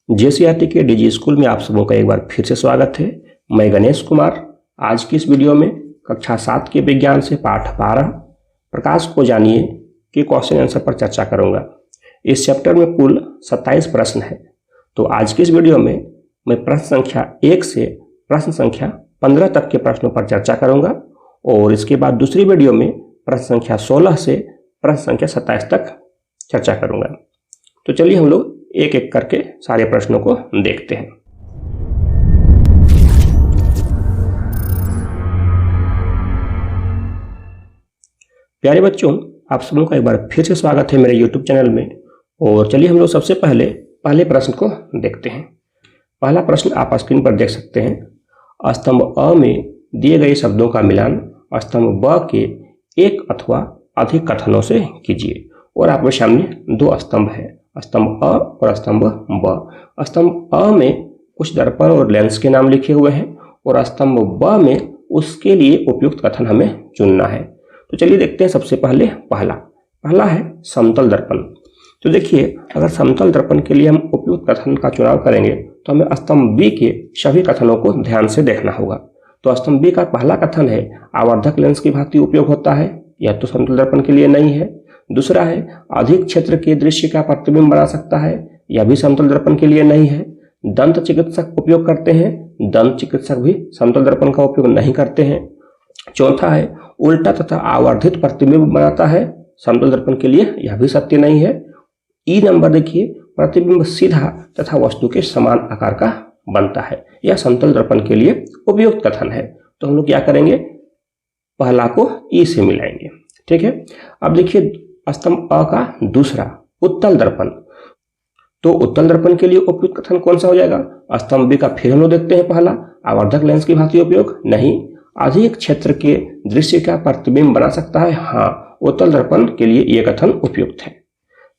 JCERT के DG school में आप सबों का एक बार फिर से स्वागत है। मैं गणेश कुमार। आज की इस वीडियो में कक्षा 7 के विज्ञान से पाठ 12 प्रकाश को जानिए के क्वेश्चन आंसर पर चर्चा करूंगा। इस चैप्टर में कुल 27 प्रश्न है। तो आज की इस वीडियो में मैं प्रश्न संख्या 1 से प्रश्न संख्या 15 तक के प्रश्नों पर चर्चा करूंगा और इसके बाद दूसरी वीडियो में प्रश्न संख्या 16 से प्रश्न संख्या 27 तक चर्चा करूंगा। तो चलिए हम लोग एक एक करके सारे प्रश्नों को देखते हैं। प्यारे बच्चों, आप सबों का एक बार फिर से स्वागत है मेरे YouTube चैनल में। और चलिए हम लोग सबसे पहले प्रश्न को देखते हैं। पहला प्रश्न आप स्क्रीन पर देख सकते हैं। स्तंभ अ में दिए गए शब्दों का मिलान स्तंभ ब के एक अथवा अधिक कथनों से कीजिए। और आपके सामने दो स्तंभ है, स्तंभ अ और स्तंभ ब। स्तंभ अ में कुछ दर्पण और लेंस के नाम लिखे हुए हैं और स्तंभ ब में उसके लिए उपयुक्त कथन हमें चुनना है। तो चलिए देखते हैं। सबसे पहला है समतल दर्पण। तो देखिए, अगर समतल दर्पण के लिए हम उपयुक्त कथन का चुनाव करेंगे तो हमें स्तंभ बी के सभी कथनों को ध्यान से देखना होगा। तो स्तंभ बी का पहला कथन है आवर्धक लेंस की भांति उपयोग होता है, यह तो समतल दर्पण के लिए नहीं है। दूसरा है अधिक क्षेत्र के दृश्य का प्रतिबिंब बना सकता है, यह भी समतल दर्पण के लिए नहीं है। दंत चिकित्सक उपयोग करते हैं, दंत चिकित्सक भी समतल दर्पण का उपयोग नहीं करते हैं। चौथा है उल्टा तथा आवर्धित प्रतिबिंब बनाता है, समतल दर्पण के लिए यह भी सत्य नहीं है। ई नंबर देखिए, प्रतिबिंब सीधा तथा वस्तु के समान आकार का बनता है, यह समतल दर्पण के लिए उपयुक्त कथन है। तो हम लोग क्या करेंगे, पहला को ई से मिलाएंगे। ठीक है। अब देखिए स्तंभ अ का दूसरा उत्तल दर्पण। तो उत्तल दर्पण के लिए उपयुक्त कथन कौन सा हो जाएगा? स्तंभ बी का फिर हम लोग देखते हैं। पहला आवर्धक लेंस की भांति उपयोग नहीं, अधिक क्षेत्र के दृश्य का प्रतिबिंब बना सकता है, हाँ, उत्तल दर्पण के लिए यह कथन उपयुक्त है।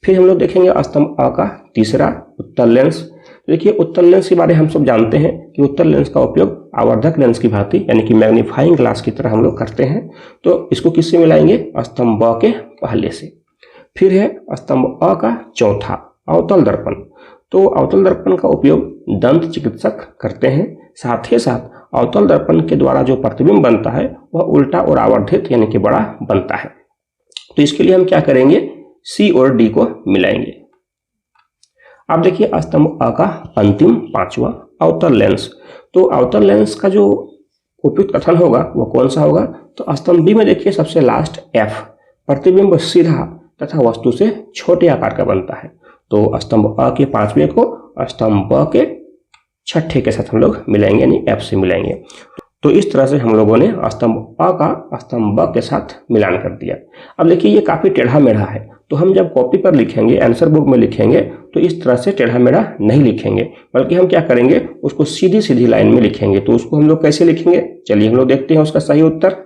फिर हम लोग देखेंगे स्तंभ अ का तीसरा उत्तल लेंस। देखिए उत्तल लेंस के बारे में हम सब जानते हैं कि उत्तल लेंस का उपयोग आवर्धक लेंस की भांति यानी कि मैग्नीफाइंग ग्लास की तरह हम लोग करते हैं। तो इसको किससे मिलाएंगे? स्तंभ ब के पहले से। फिर है स्तंभ अ का चौथा अवतल दर्पण। तो अवतल दर्पण का उपयोग दंत चिकित्सक करते हैं। साथ ही साथ अवतल दर्पण के द्वारा जो प्रतिबिंब बनता है वह उल्टा और आवर्धित यानी कि बड़ा बनता है। तो इसके लिए हम क्या करेंगे, सी और डी को मिलाएंगे। अब देखिए स्तंभ अ का अंतिम पांचवा अवतल लेंस। तो अवतल लेंस का जो उपयुक्त कथन होगा वह कौन सा होगा? तो स्तंभ बी में देखिए सबसे लास्ट एफ, प्रतिबिंब सीधा तथा वस्तु से छोटे आकार का बनता है। तो स्तंभ अ के पांचवें को स्तंभ ब के छठे के साथ हम लोग मिलाएंगे यानी एफ से मिलाएंगे। तो इस तरह से हम लोगों ने स्तंभ अ का स्तंभ ब के साथ मिलान कर दिया। अब देखिए ये काफी टेढ़ा मेढ़ा है, तो हम जब कॉपी पर लिखेंगे, आंसर बुक में लिखेंगे, तो इस तरह से टेढ़ा मेढ़ा नहीं लिखेंगे, बल्कि हम क्या करेंगे, उसको सीधी सीधी लाइन में लिखेंगे। तो उसको हम लोग कैसे लिखेंगे, चलिए हम लोग देखते हैं उसका सही उत्तर।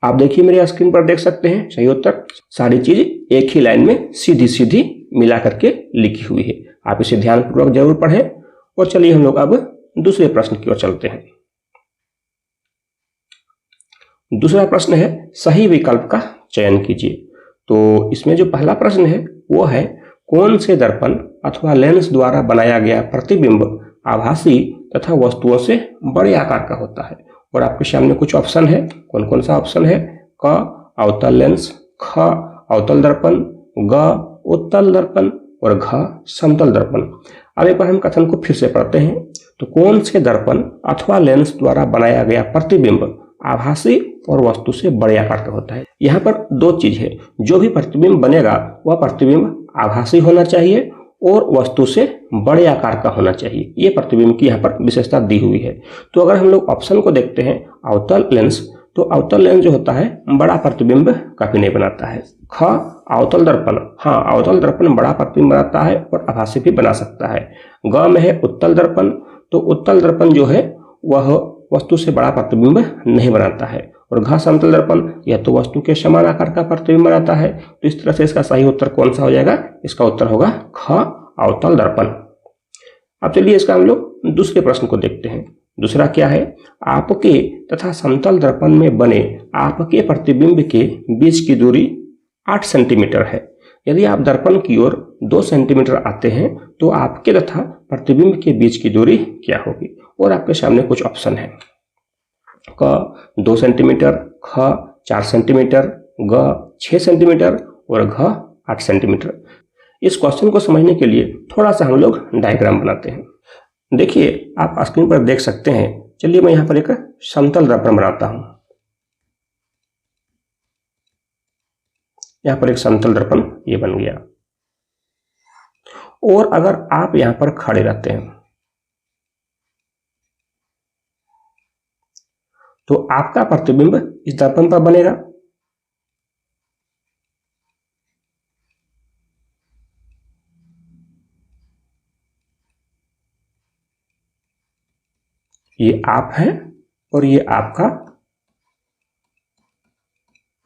आप देखिए मेरे स्क्रीन पर देख सकते हैं सही उत्तर। सारी चीज एक ही लाइन में सीधी सीधी मिला करके लिखी हुई है। आप इसे ध्यानपूर्वक जरूर पढ़ें। और चलिए हम लोग अब दूसरे प्रश्न की ओर चलते हैं। दूसरा प्रश्न है सही विकल्प का चयन कीजिए। तो इसमें जो पहला प्रश्न है वो है कौन से दर्पण अथवा लेंस द्वारा बनाया गया प्रतिबिंब आभासी तथा वस्तुओं से बड़े आकार का होता है। और आपके सामने कुछ ऑप्शन है, कौन कौन सा ऑप्शन है? क अवतल लेंस, ख अवतल दर्पण, ग उत्तल दर्पण और घ समतल दर्पण। अब एक बार हम कथन को फिर से पढ़ते हैं। तो कौन से दर्पण अथवा लेंस द्वारा बनाया गया प्रतिबिंब आभासी और वस्तु से बड़े आकार का होता है। यहाँ पर दो चीज है, जो भी प्रतिबिंब बनेगा वह प्रतिबिंब आभासी होना चाहिए और वस्तु से बड़े आकार का होना चाहिए। ये प्रतिबिंब की यहाँ पर विशेषता दी हुई है। तो अगर हम लोग ऑप्शन को देखते हैं अवतल लेंस, तो अवतल लेंस जो होता है बड़ा प्रतिबिंब कभी नहीं बनाता है। ख अवतल दर्पण, हाँ, अवतल दर्पण बड़ा प्रतिबिंब बनाता है और आभासी भी बना सकता है। ग में है उत्तल दर्पण, तो उत्तल दर्पण जो है वह वस्तु से बड़ा प्रतिबिंब नहीं बनाता है। और घ समतल दर्पण, यह तो वस्तु के समान आकार का प्रतिबिंब बनाता है। तो इस तरह से इसका सही उत्तर कौन सा हो जाएगा? इसका उत्तर होगा ख अवतल दर्पण। अब चलिए इसका हम लोग दूसरे प्रश्न को देखते हैं। दूसरा क्या है? आपके तथा समतल दर्पण में बने आपके प्रतिबिंब के बीच की दूरी 8 सेंटीमीटर है, यदि आप दर्पण की ओर 2 सेंटीमीटर आते हैं तो आपके तथा प्रतिबिंब के बीच की दूरी क्या होगी? और आपके सामने कुछ ऑप्शन है, क 2 सेंटीमीटर, ख 4 सेंटीमीटर, ग 6 सेंटीमीटर और घ 8 सेंटीमीटर। इस क्वेश्चन को समझने के लिए थोड़ा सा हम लोग डायग्राम बनाते हैं। देखिए आप स्क्रीन पर देख सकते हैं। चलिए मैं यहाँ पर एक समतल दर्पण बनाता हूँ। यहाँ पर एक समतल दर्पण ये बन गया। और अगर आप यहाँ पर खड़े रहते हैं तो आपका प्रतिबिंब इस दर्पण पर बनेगा। ये आप है और ये आपका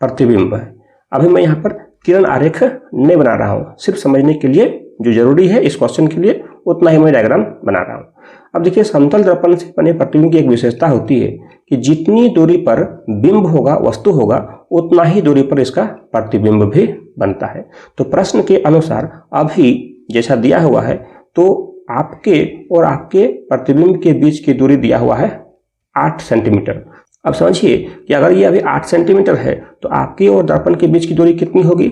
प्रतिबिंब है। अभी मैं यहाँ पर किरण आरेख नहीं बना रहा हूँ, सिर्फ समझने के लिए जो जरूरी है इस क्वेश्चन के लिए उतना ही मैं डायग्राम बना रहा हूँ। अब देखिए समतल दर्पण से बने प्रतिबिंब की एक विशेषता होती है कि जितनी दूरी पर बिंब होगा, वस्तु होगा, उतना ही दूरी पर इसका प्रतिबिंब भी बनता है। तो प्रश्न के अनुसार अभी जैसा दिया हुआ है तो आपके और आपके प्रतिबिंब के बीच की दूरी दिया हुआ है 8 सेंटीमीटर। अब समझिए कि अगर ये अभी 8 सेंटीमीटर है तो आपके और दर्पण के बीच की दूरी कितनी होगी?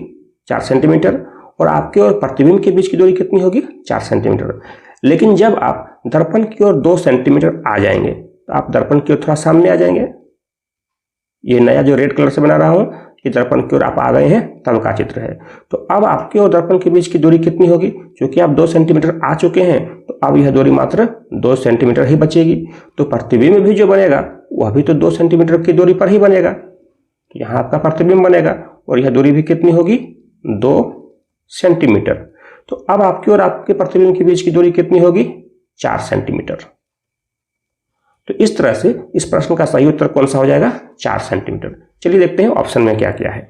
4 सेंटीमीटर। और आपके और प्रतिबिंब के बीच की दूरी कितनी होगी? 4 सेंटीमीटर। लेकिन जब आप दर्पण की ओर 2 सेंटीमीटर आ जाएंगे तो आप दर्पण की ओर थोड़ा सामने आ जाएंगे। ये नया जो रेड कलर से बना रहा हूं ये दर्पण की ओर आप आ गए हैं तब का चित्र है। तो अब आपके और दर्पण के बीच की दूरी कितनी होगी? क्योंकि आप 2 सेंटीमीटर आ चुके हैं तो अब यह दूरी मात्र 2 सेंटीमीटर ही बचेगी। तो प्रतिबिंब भी जो बनेगा वह भी तो 2 सेंटीमीटर की दूरी पर ही बनेगा। तो यहाँ आपका प्रतिबिंब बनेगा और यह दूरी भी कितनी होगी? 2 सेंटीमीटर। तो अब आपकी और आपके प्रतिबिंब के बीच की दूरी कितनी होगी? 4 सेंटीमीटर। तो इस तरह से इस प्रश्न का सही उत्तर कौन सा हो जाएगा? 4 सेंटीमीटर। चलिए देखते हैं ऑप्शन में क्या क्या है।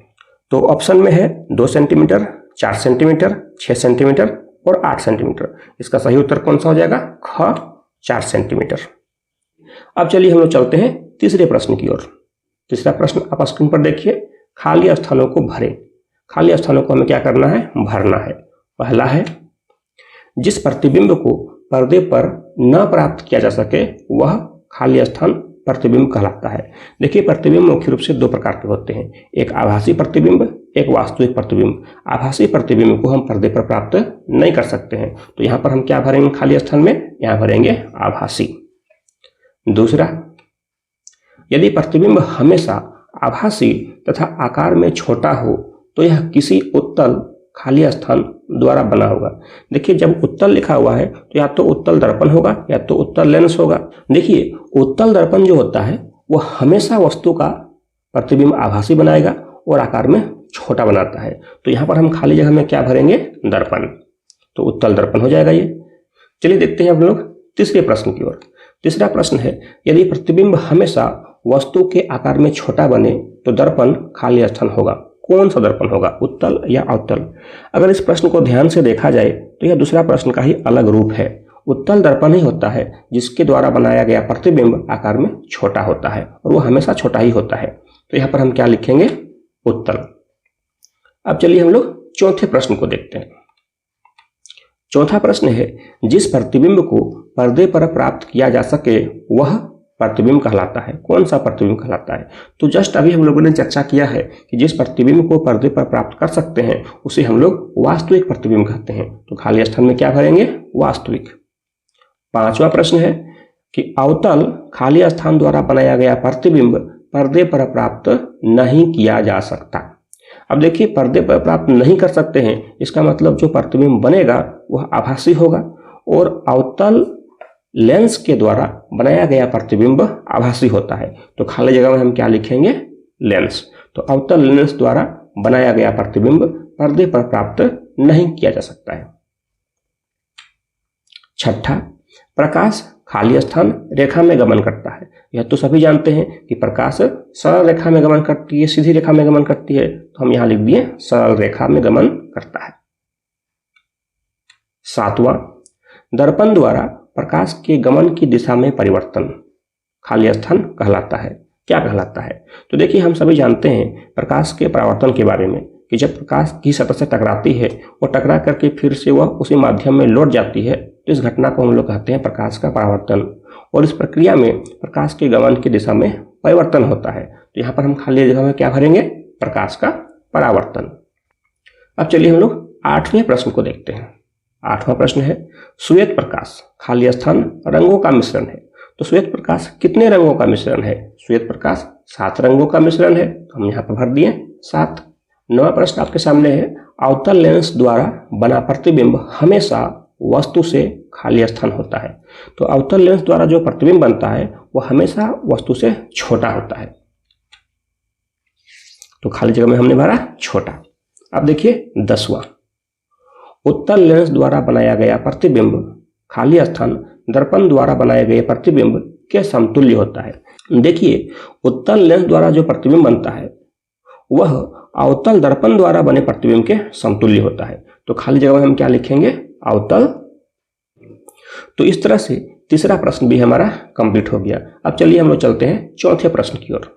तो ऑप्शन में है 2 सेंटीमीटर, 4 सेंटीमीटर, 6 सेंटीमीटर और 8 सेंटीमीटर। इसका सही उत्तर कौन सा हो जाएगा? ख 4 सेंटीमीटर। अब चलिए हम लोग चलते हैं तीसरे प्रश्न की ओर। तीसरा प्रश्न आप स्क्रीन पर देखिए, खाली स्थानों को भरें। खाली स्थानों को हमें क्या करना है? भरना है। पहला है, जिस प्रतिबिंब को पर्दे पर न प्राप्त किया जा सके वह खाली स्थान प्रतिबिंब कहलाता है। देखिए प्रतिबिंब मुख्य रूप से 2 प्रकार के होते हैं, एक आभासी प्रतिबिंब, एक वास्तविक प्रतिबिंब। आभासी प्रतिबिंब को हम पर्दे पर प्राप्त नहीं कर सकते हैं तो यहाँ पर हम क्या भरेंगे खाली स्थान में? यहाँ भरेंगे आभासी। दूसरा, यदि प्रतिबिंब हमेशा आभासी तथा आकार में छोटा हो तो यह किसी उत्तल खाली स्थान द्वारा बना होगा। देखिए जब उत्तल लिखा हुआ है तो या तो उत्तल दर्पण होगा या तो उत्तल लेंस होगा। देखिए उत्तल दर्पण जो होता है वह हमेशा वस्तु का प्रतिबिंब आभासी बनाएगा और आकार में छोटा बनाता है। तो यहाँ पर हम खाली जगह में क्या भरेंगे? दर्पण। तो उत्तल दर्पण हो जाएगा ये। चलिए देखते हैं हम लोग तीसरे प्रश्न की ओर। तीसरा प्रश्न है, यदि प्रतिबिंब हमेशा वस्तु के आकार में छोटा बने तो दर्पण खाली स्थान होगा। कौन सा दर्पण होगा? उत्तल या अवतल? अगर इस प्रश्न को ध्यान से देखा जाए तो यह दूसरा प्रश्न का ही अलग रूप है। उत्तल दर्पण ही होता है जिसके द्वारा बनाया गया प्रतिबिंब आकार में छोटा होता है और वो हमेशा छोटा ही होता है। तो यहाँ पर हम क्या लिखेंगे? उत्तल। अब चलिए हम लोग चौथे प्रश्न को देखते हैं। चौथा प्रश्न है, जिस प्रतिबिंब को पर्दे पर प्राप्त किया जा सके वह प्रतिबिंब कहलाता है। कौन सा प्रतिबिंब कहलाता है? तो जस्ट अभी हम लोगों ने चर्चा किया है कि जिस प्रतिबिंब को पर्दे पर प्राप्त कर सकते हैं उसे हम लोग वास्तविक प्रतिबिंब कहते हैं। तो खाली स्थान में क्या भरेंगे? वास्तविक। पांचवा प्रश्न है कि अवतल खाली स्थान द्वारा बनाया गया प्रतिबिंब पर्दे पर प्राप्त नहीं किया जा सकता। अब देखिए पर्दे पर प्राप्त नहीं कर सकते हैं, इसका मतलब जो प्रतिबिंब बनेगा वह आभासी होगा और अवतल लेंस के द्वारा बनाया गया प्रतिबिंब आभासी होता है। तो खाली जगह में हम क्या लिखेंगे? लेंस। तो अवतल लेंस द्वारा बनाया गया प्रतिबिंब पर्दे पर प्राप्त नहीं किया जा सकता है। छठा, प्रकाश खाली स्थान रेखा में गमन करता है। यह तो सभी जानते हैं कि प्रकाश सरल रेखा में गमन करती है, सीधी रेखा में गमन करती है। तो हम यहां लिख दिए सरल रेखा में गमन करता है। सातवां, दर्पण द्वारा प्रकाश के गमन की दिशा में परिवर्तन खाली स्थान कहलाता है। क्या कहलाता है? तो देखिए हम सभी जानते हैं प्रकाश के परावर्तन के बारे में कि जब प्रकाश की सतह से टकराती है और टकरा करके फिर से वह उसी माध्यम में लौट जाती है, तो इस घटना को हम लोग कहते हैं प्रकाश का परावर्तन। और इस प्रक्रिया में प्रकाश के गमन की दिशा में परिवर्तन होता है। तो यहाँ पर हम खाली जगह में क्या भरेंगे? प्रकाश का परावर्तन। अब चलिए हम लोग 8वें प्रश्न को देखते हैं। 8वां प्रश्न है, श्वेत प्रकाश खाली स्थान रंगों का मिश्रण है। तो श्वेत प्रकाश कितने रंगों का मिश्रण है? श्वेत प्रकाश 7 रंगों का मिश्रण है। तो हम यहाँ पर भर दिए 7। 9वां प्रश्न आपके सामने है, अवतल लेंस द्वारा बना प्रतिबिंब हमेशा वस्तु से खाली स्थान होता है। तो अवतल लेंस द्वारा जो प्रतिबिंब बनता है वो हमेशा वस्तु से छोटा होता है। तो खाली जगह में हमने भरा छोटा। अब देखिए 10वां, उत्तल लेंस द्वारा बनाया गया प्रतिबिंब खाली स्थान दर्पण द्वारा बनाए गए प्रतिबिंब के समतुल्य होता है। देखिए उत्तल लेंस द्वारा जो प्रतिबिंब बनता है वह अवतल दर्पण द्वारा बने प्रतिबिंब के समतुल्य होता है। तो खाली जगह में हम क्या लिखेंगे? अवतल। तो इस तरह से तीसरा प्रश्न भी हमारा कंप्लीट हो गया। अब चलिए हम लोग चलते हैं चौथे प्रश्न की ओर।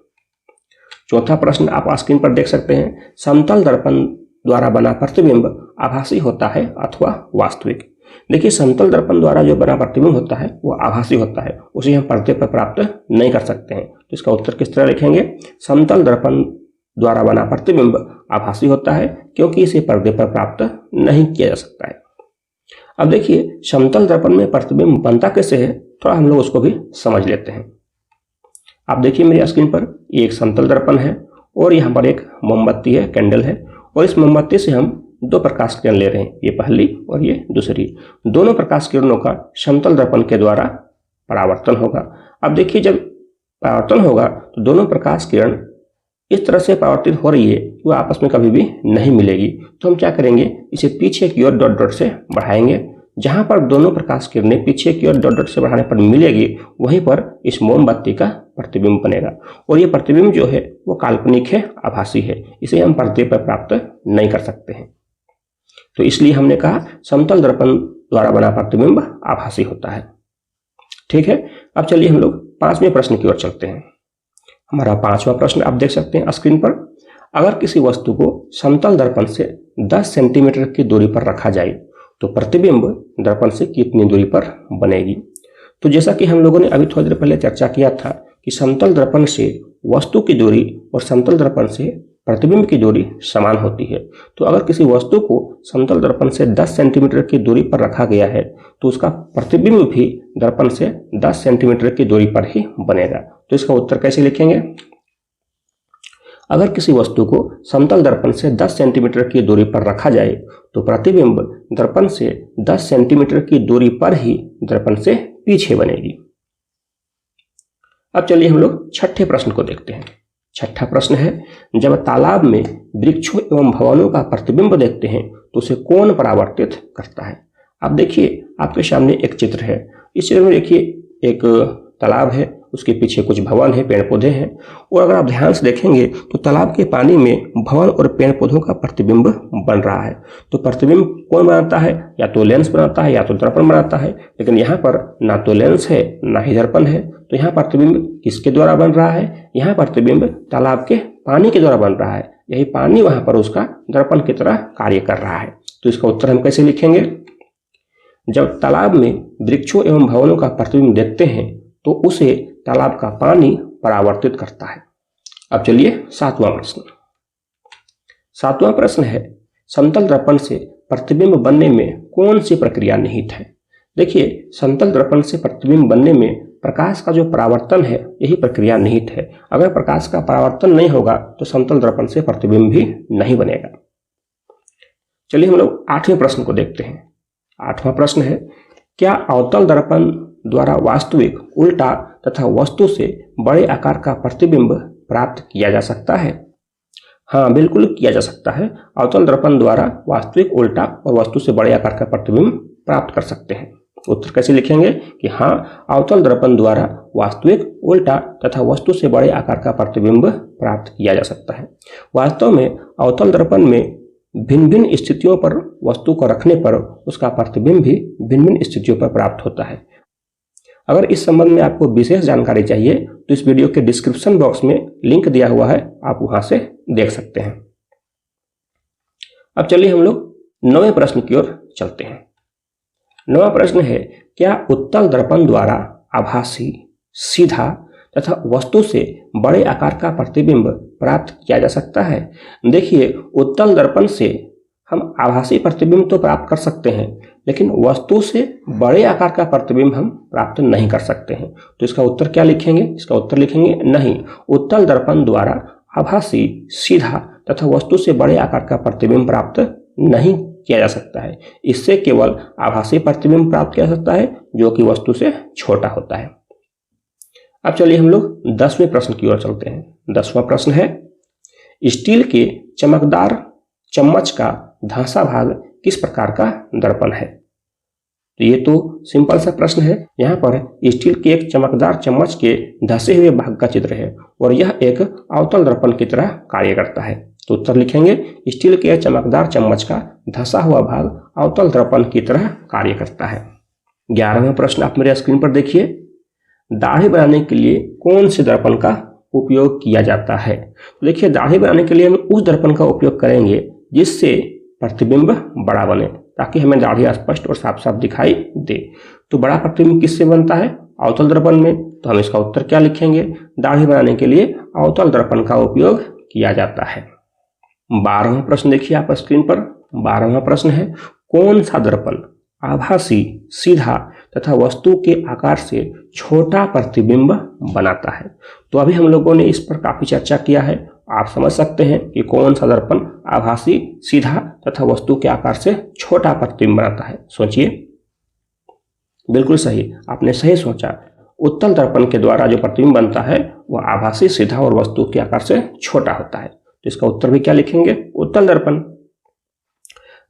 चौथा प्रश्न आप स्क्रीन पर देख सकते हैं, समतल दर्पण द्वारा बना प्रतिबिंब आभासी होता है अथवा वास्तविक। देखिए समतल दर्पण द्वारा जो बना प्रतिबिंब होता है वो आभासी होता है, उसे हम पर्दे पर प्राप्त नहीं कर सकते हैं। तो इसका उत्तर किस तरह लिखेंगे? समतल दर्पण द्वारा बना प्रतिबिंब आभासी होता है क्योंकि इसे पर्दे पर प्राप्त नहीं किया जा सकता है। अब देखिए समतल दर्पण में प्रतिबिंब बनता कैसे है, थोड़ा हम लोग उसको भी समझ लेते हैं। आप देखिए मेरी स्क्रीन पर ये एक समतल दर्पण है और यहाँ पर एक मोमबत्ती है, कैंडल है, और इस मोमबत्ती से हम 2 प्रकाश किरण ले रहे हैं, ये पहली और ये दूसरी। दोनों प्रकाश किरणों का समतल दर्पण के द्वारा परावर्तन होगा। अब देखिए जब परावर्तन होगा तो दोनों प्रकाश किरण इस तरह से परावर्तित हो रही है वो आपस में कभी भी नहीं मिलेगी। तो हम क्या करेंगे? इसे पीछे की ओर डॉट डॉट से बढ़ाएंगे। जहां पर दोनों प्रकाश किरणें पीछे की ओर डॉट डॉट से बढ़ाने पर मिलेगी वहीं पर इस मोमबत्ती का प्रतिबिंब बनेगा। और ये प्रतिबिंब जो है वो काल्पनिक है, आभासी है, इसे हम पर्दे पर प्राप्त नहीं कर सकते हैं। तो इसलिए हमने कहा समतल दर्पण द्वारा बना प्रतिबिंब आभासी होता है। ठीक है, अब चलिए हम लोग 5वें प्रश्न की ओर चलते हैं। हमारा 5वां प्रश्न आप देख सकते हैं स्क्रीन पर, अगर किसी वस्तु को समतल दर्पण से 10 सेंटीमीटर की दूरी पर रखा जाए तो प्रतिबिंब दर्पण से कितनी दूरी पर बनेगी? तो जैसा कि हम लोगों ने अभी थोड़ी देर पहले चर्चा किया था कि समतल दर्पण से वस्तु की दूरी और समतल दर्पण से प्रतिबिंब की दूरी समान होती है। तो अगर किसी वस्तु को समतल दर्पण से 10 सेंटीमीटर की दूरी पर रखा गया है तो उसका प्रतिबिंब भी दर्पण से 10 सेंटीमीटर की दूरी पर ही बनेगा। तो इसका उत्तर कैसे लिखेंगे? अगर किसी वस्तु को समतल दर्पण से 10 सेंटीमीटर की दूरी पर रखा जाए तो प्रतिबिंब दर्पण से 10 सेंटीमीटर की दूरी पर ही दर्पण से पीछे बनेगी। अब चलिए हम लोग 6ठे प्रश्न को देखते हैं। 6ठा प्रश्न है, जब तालाब में वृक्षों एवं भवनों का प्रतिबिंब देखते हैं तो उसे कौन परावर्तित करता है? अब देखिए आपके सामने एक चित्र है। इस चित्र में देखिए एक तालाब है, उसके पीछे कुछ भवन है, पेड़ पौधे हैं, और अगर आप ध्यान से देखेंगे तो तालाब के पानी में भवन और पेड़ पौधों का प्रतिबिंब बन रहा है। तो प्रतिबिंब कौन बनाता है? या तो लेंस बनाता है या तो दर्पण बनाता है, लेकिन यहाँ पर ना तो लेंस है ना ही दर्पण है। तो यहाँ प्रतिबिंब किसके द्वारा बन रहा है? यहाँ प्रतिबिंब तालाब के पानी के द्वारा बन रहा है। यही पानी वहां पर उसका दर्पण की तरह कार्य कर रहा है। तो इसका उत्तर हम कैसे लिखेंगे? जब तालाब में वृक्षों एवं भवनों का प्रतिबिंब देखते हैं तो उसे तालाब का पानी परावर्तित करता है। अब चलिए 7वां प्रश्न। 7वां प्रश्न है, समतल दर्पण से प्रतिबिंब बनने में कौन सी प्रक्रिया निहित है? देखिए समतल दर्पण से प्रतिबिंब बनने में प्रकाश का जो परावर्तन है यही प्रक्रिया निहित है। अगर प्रकाश का परावर्तन नहीं होगा तो समतल दर्पण से प्रतिबिंब भी नहीं बनेगा। चलिए हम लोग 8वें प्रश्न को देखते हैं। 8वां प्रश्न है, क्या अवतल दर्पण द्वारा वास्तविक, उल्टा तथा वस्तु से बड़े आकार का प्रतिबिंब प्राप्त किया जा सकता है? हाँ, बिल्कुल किया जा सकता है। अवतल दर्पण द्वारा वास्तविक, उल्टा और वस्तु से बड़े आकार का प्रतिबिंब प्राप्त कर सकते हैं। उत्तर कैसे लिखेंगे कि हाँ, अवतल दर्पण द्वारा वास्तविक, उल्टा तथा वस्तु से बड़े आकार का प्रतिबिंब प्राप्त किया जा सकता है। वास्तव में अवतल दर्पण में भिन्न भिन्न स्थितियों पर वस्तु को रखने पर उसका प्रतिबिंब भी भिन्न भिन्न स्थितियों पर प्राप्त होता है। अगर इस संबंध में आपको विशेष जानकारी चाहिए तो इस वीडियो के डिस्क्रिप्शन बॉक्स में लिंक दिया हुआ है, आप वहां से देख सकते हैं। अब चलिए हम लोग 9वें प्रश्न की ओर चलते हैं। 9वां प्रश्न है, क्या उत्तल दर्पण द्वारा आभासी, सीधा तथा वस्तु से बड़े आकार का प्रतिबिंब प्राप्त किया जा सकता है? देखिए, उत्तल दर्पण से हम आभासी प्रतिबिंब तो प्राप्त कर सकते हैं, लेकिन वस्तु से बड़े आकार का प्रतिबिंब हम प्राप्त नहीं कर सकते हैं। तो इसका उत्तर क्या लिखेंगे? इसका उत्तर लिखेंगे नहीं, उत्तल दर्पण द्वारा आभासी, सीधा तथा वस्तु से बड़े आकार का प्रतिबिंब प्राप्त नहीं किया जा सकता है। इससे केवल आभासी प्रतिबिंब प्राप्त किया जा सकता है जो कि वस्तु से छोटा होता है। अब चलिए हम लोग 10वें प्रश्न की ओर चलते हैं। 10वां प्रश्न है, स्टील के चमकदार चम्मच का धंसा भाग किस प्रकार का दर्पण है? तो ये तो सिंपल सा प्रश्न है। यहाँ पर स्टील के एक चमकदार चम्मच के धंसे हुए भाग का चित्र है और यह एक अवतल दर्पण की तरह कार्य करता है। तो उत्तर लिखेंगे, स्टील के चमकदार चम्मच का धंसा हुआ भाग अवतल दर्पण की तरह कार्य करता है। 11वां प्रश्न आप मेरे स्क्रीन पर देखिए, दाढ़ी बनाने के लिए कौन से दर्पण का उपयोग किया जाता है? तो देखिए, दाढ़ी बनाने के लिए हम उस दर्पण का उपयोग करेंगे जिससे प्रतिबिंब बड़ा बने, ताकि हमें दाढ़ी स्पष्ट और साफ साफ दिखाई दे। तो बड़ा प्रतिबिंब किससे बनता है? अवतल दर्पण में। तो हम इसका उत्तर क्या लिखेंगे? दाढ़ी बनाने के लिए अवतल दर्पण का उपयोग किया जाता है। 12वां प्रश्न देखिए आप स्क्रीन पर। 12वां प्रश्न है, कौन सा दर्पण आभासी, सीधा तथा वस्तु के आकार से छोटा प्रतिबिंब बनाता है? तो अभी हम लोगों ने इस पर काफी चर्चा किया है। आप समझ सकते हैं कि कौन सा दर्पण आभासी, सीधा तथा वस्तु के आकार से छोटा प्रतिबिंब बनाता है। सोचिए। बिल्कुल सही, आपने सही सोचा। उत्तल दर्पण के द्वारा जो प्रतिबिंब बनता है वह आभासी, सीधा और वस्तु के आकार से छोटा होता है। तो इसका उत्तर भी क्या लिखेंगे? उत्तल दर्पण।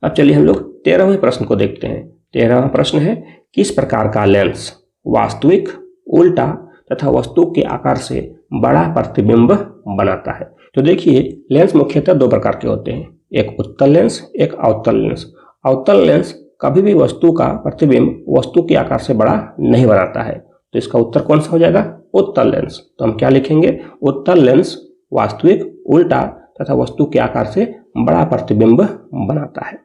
अब चलिए हम लोग 13वें प्रश्न को देखते हैं। 13वां प्रश्न है, किस प्रकार का लेंस वास्तविक, उल्टा तथा वस्तु के आकार से बड़ा प्रतिबिंब बनाता है? तो देखिए, लेंस मुख्यतः 2 प्रकार के होते हैं, एक उत्तल लेंस, एक अवतल लेंस। अवतल लेंस कभी भी वस्तु का प्रतिबिंब वस्तु के आकार से बड़ा नहीं बनाता है। तो इसका उत्तर कौन सा हो जाएगा? उत्तल लेंस। तो हम क्या लिखेंगे? उत्तल लेंस वास्तविक, उल्टा तथा वस्तु के आकार से बड़ा प्रतिबिंब बनाता है।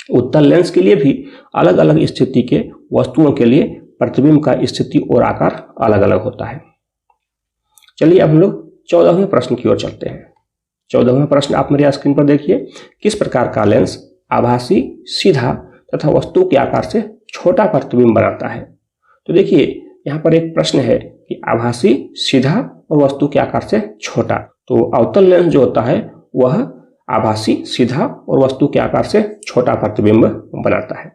उत्तल लेंस के लिए भी अलग अलग स्थिति के वस्तुओं के लिए प्रतिबिंब का स्थिति और आकार अलग अलग होता है। चलिए अब हम लोग 14वें प्रश्न की ओर चलते हैं। 14वां प्रश्न आप मेरे स्क्रीन पर देखिए, किस प्रकार का लेंस आभासी, सीधा तथा वस्तु के आकार से छोटा प्रतिबिंब बनाता है? तो देखिए, यहाँ पर एक प्रश्न है कि आभासी, सीधा और वस्तु के आकार से छोटा। तो अवतल लेंस जो होता है वह आभासी, सीधा और वस्तु के आकार से छोटा प्रतिबिंब बनाता है।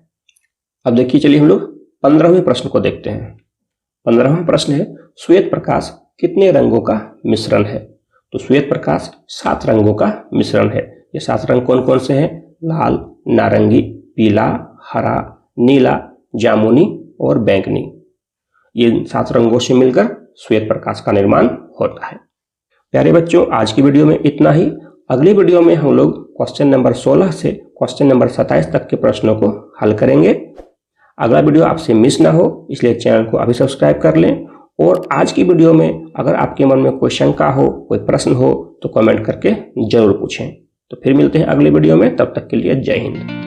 अब देखिए, चलिए हम लोग 15वें प्रश्न को देखते हैं। 15वां प्रश्न है, श्वेत प्रकाश कितने रंगों का मिश्रण है? तो श्वेत प्रकाश 7 रंगों का मिश्रण है। ये 7 रंग कौन कौन से हैं? लाल, नारंगी, पीला, हरा, नीला, जामुनी और बैंगनी। ये 7 रंगों से मिलकर श्वेत प्रकाश का निर्माण होता है। प्यारे बच्चों, आज की वीडियो में इतना ही। अगली वीडियो में हम लोग क्वेश्चन नंबर 16 से क्वेश्चन नंबर 27 तक के प्रश्नों को हल करेंगे। अगला वीडियो आपसे मिस ना हो, इसलिए चैनल को अभी सब्सक्राइब कर लें। और आज की वीडियो में अगर आपके मन में कोई शंका हो, कोई प्रश्न हो, तो कमेंट करके जरूर पूछें। तो फिर मिलते हैं अगली वीडियो में, तब तक के लिए जय हिंद।